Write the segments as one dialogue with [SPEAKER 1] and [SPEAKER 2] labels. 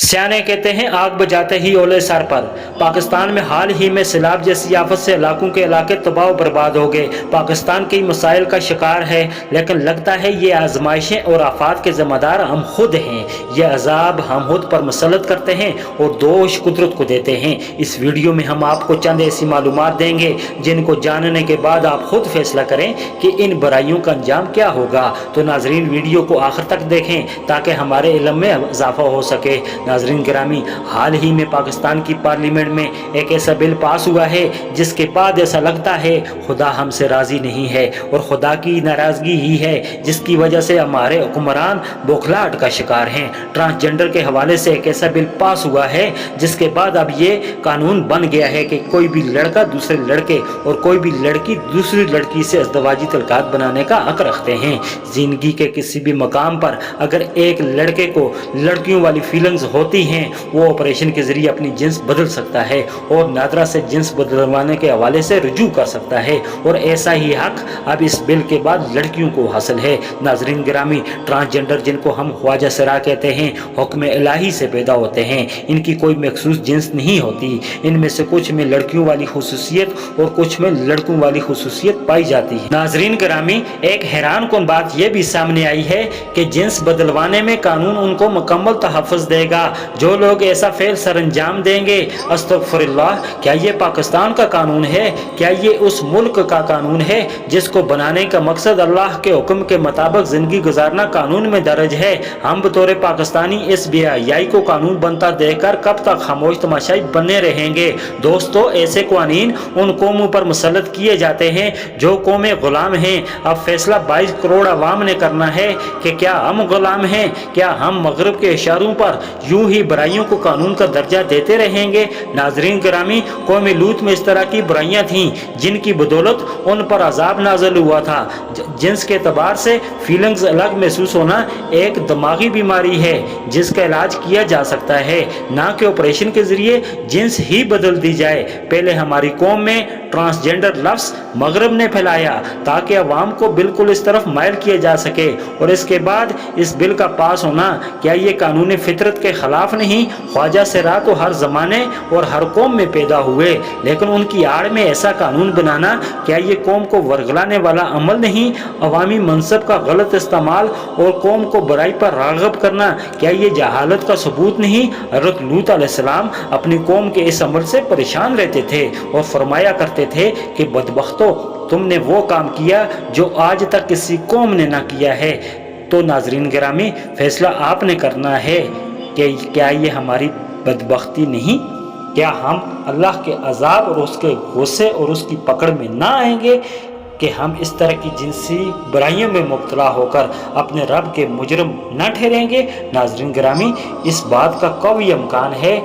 [SPEAKER 1] सियाने कहते हैं आग बजाते ही ओले सर पर। पाकिस्तान में हाल ही में सैलाब जैसी आफत से इलाकों के इलाके तबाह बर्बाद हो गए। पाकिस्तान कई मसाइल का शिकार है, लेकिन लगता है ये आजमाइशें और आफात के ज़िम्मेदार हम खुद हैं। ये अजाब हम खुद पर मुसल्लत करते हैं और दोष कुदरत को देते हैं। इस वीडियो में हम आपको चंद ऐसी मालूमात देंगे जिनको जानने के बाद आप खुद फैसला करें कि इन बुराइयों का अंजाम क्या होगा। तो नाजरीन, वीडियो को आखिर तक देखें ताकि हमारे इल्म में इजाफा हो सके। नाजरीन गिरामी, हाल ही में पाकिस्तान की पार्लियामेंट में एक ऐसा बिल पास हुआ है जिसके बाद ऐसा लगता है खुदा हमसे राज़ी नहीं है और खुदा की नाराज़गी ही है जिसकी वजह से हमारे हुक्मरान बौखलाहट का शिकार हैं। ट्रांसजेंडर के हवाले से एक ऐसा बिल पास हुआ है जिसके बाद अब ये कानून बन गया है कि कोई भी लड़का दूसरे लड़के और कोई भी लड़की दूसरी लड़की से अज़दवाजी तल्कात बनाने का हक रखते हैं। ज़िंदगी के किसी भी मकाम पर अगर एक लड़के को लड़कियों वाली फीलिंग्स होती हैं, वो ऑपरेशन के जरिए अपनी जिन्स बदल सकता है और नादरा से जिन्स बदलवाने के हवाले से रुजू कर सकता है और ऐसा ही हक अब इस बिल के बाद लड़कियों को हासिल है। नाजरीन गिरामी, ट्रांसजेंडर जिनको हम ख्वाजा सरा कहते हैं, हुक्म इलाही से पैदा होते हैं। इनकी कोई मखसूस जिन्स नहीं होती। इनमें से कुछ में लड़कियों वाली खुसूसियत और कुछ में लड़कों वाली खुसूसियत पाई जाती है। नाजरीन गिरामी, एक हैरान कुन बात यह भी सामने आई है कि जिन्स बदलवाने में कानून उनको मुकम्मल तहफ़्फ़ुज़ देगा जो लोग ऐसा फेल सर अंजाम देंगे। अस्तग़फिरुल्लाह, क्या ये पाकिस्तान का कानून है? क्या ये उस मुल्क का कानून है जिसको बनाने का मकसद अल्लाह के हुक्म के मुताबिक ज़िंदगी गुजारना कानून में दर्ज है? हम बतौर पाकिस्तानी इस बेहयाई को कानून बनता देखकर कब तक खामोश तमाशाई बने रहेंगे? दोस्तों, ऐसे कानून उन कौमों पर मुसल्लत किए जाते हैं जो कौमें गुलाम हैं। अब फैसला 22 करोड़ अवाम ने करना है कि क्या हम गुलाम हैं? क्या हम मगरब के इशारों पर यूं ही बुराइयों को कानून का दर्जा देते रहेंगे? नाजरीन गिरामी, कौम लूत में इस तरह की बुराइयां थीं जिनकी बदौलत उन पर अजाब नाज़िल हुआ था। जिन्स के एतबार से फीलिंग्स अलग महसूस होना एक दिमागी बीमारी है जिसका इलाज किया जा सकता है, ना कि ऑपरेशन के जरिए जिन्स ही बदल दी जाए। पहले हमारी कौम में ट्रांसजेंडर लफ्ज़ मगरब ने फैलाया ताकि अवाम को बिल्कुल इस तरफ माइल किया जा सके, और इसके बाद इस बिल का पास होना, क्या ये कानून फितरत के खिलाफ नहीं? ख्वाजा सरा तो हर ज़माने और हर कौम में पैदा हुए, लेकिन उनकी आड़ में ऐसा कानून बनाना, क्या ये कौम को वर्गलाने वाला अमल नहीं? अवामी मनसब का गलत इस्तेमाल और कौम को बुराई पर राग़िब करना, क्या ये जहालत का सबूत नहीं? हज़रत लूत अलैहिस्सलाम अपनी कौम के इस अमल से परेशान रहते थे और फरमाया करते थे कि बदबख्तो, तुमने वो काम किया जो आज तक किसी कौम ने ना किया है। तो नाजरीन गिरामी, फैसला आपने करना है कि क्या ये हमारी बदबख्ती नहीं? क्या हम अल्लाह के अजाब और उसके गुस्से और उसकी पकड़ में ना आएंगे कि हम इस तरह की जिनसी बुराइयों में मुब्तला होकर अपने रब के मुजरिम न ठहरेंगे? नाजरीन गिरामी, इस बात का कवी इम्कान है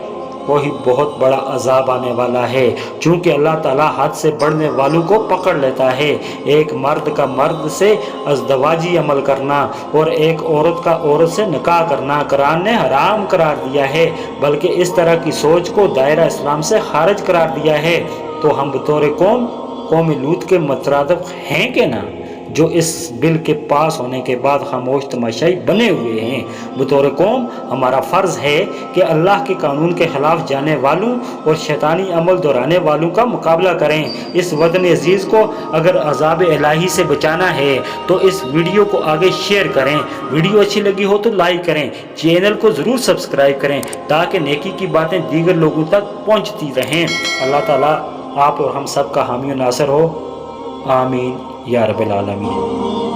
[SPEAKER 1] वही बहुत बड़ा अजाब आने वाला है, चूँकि अल्लाह ताला हद से बढ़ने वालों को पकड़ लेता है। एक मर्द का मर्द से अज़दवाजी अमल करना और एक औरत का औरत से निकाह करना कुरान ने हराम करार दिया है, बल्कि इस तरह की सोच को दायरा इस्लाम से खारिज करार दिया है। तो हम बतौर कौम लूत के मुतरादिफ हैं कि ना, जो इस बिल के पास होने के बाद खामोश तमाशाई बने हुए हैं? बतौर कौम हमारा फ़र्ज़ है कि अल्लाह के कानून के ख़िलाफ़ जाने वालों और शैतानी अमल दोहराने वालों का मुकाबला करें। इस वतन अजीज़ को अगर अज़ाब इलाही से बचाना है तो इस वीडियो को आगे शेयर करें। वीडियो अच्छी लगी हो तो लाइक करें, चैनल को ज़रूर सब्सक्राइब करें ताकि नेकी की बातें दीगर लोगों तक पहुँचती रहें। अल्लाह ताला आप और हम सब का हामी नासर हो। आमीन या रब्बिल आलमीन।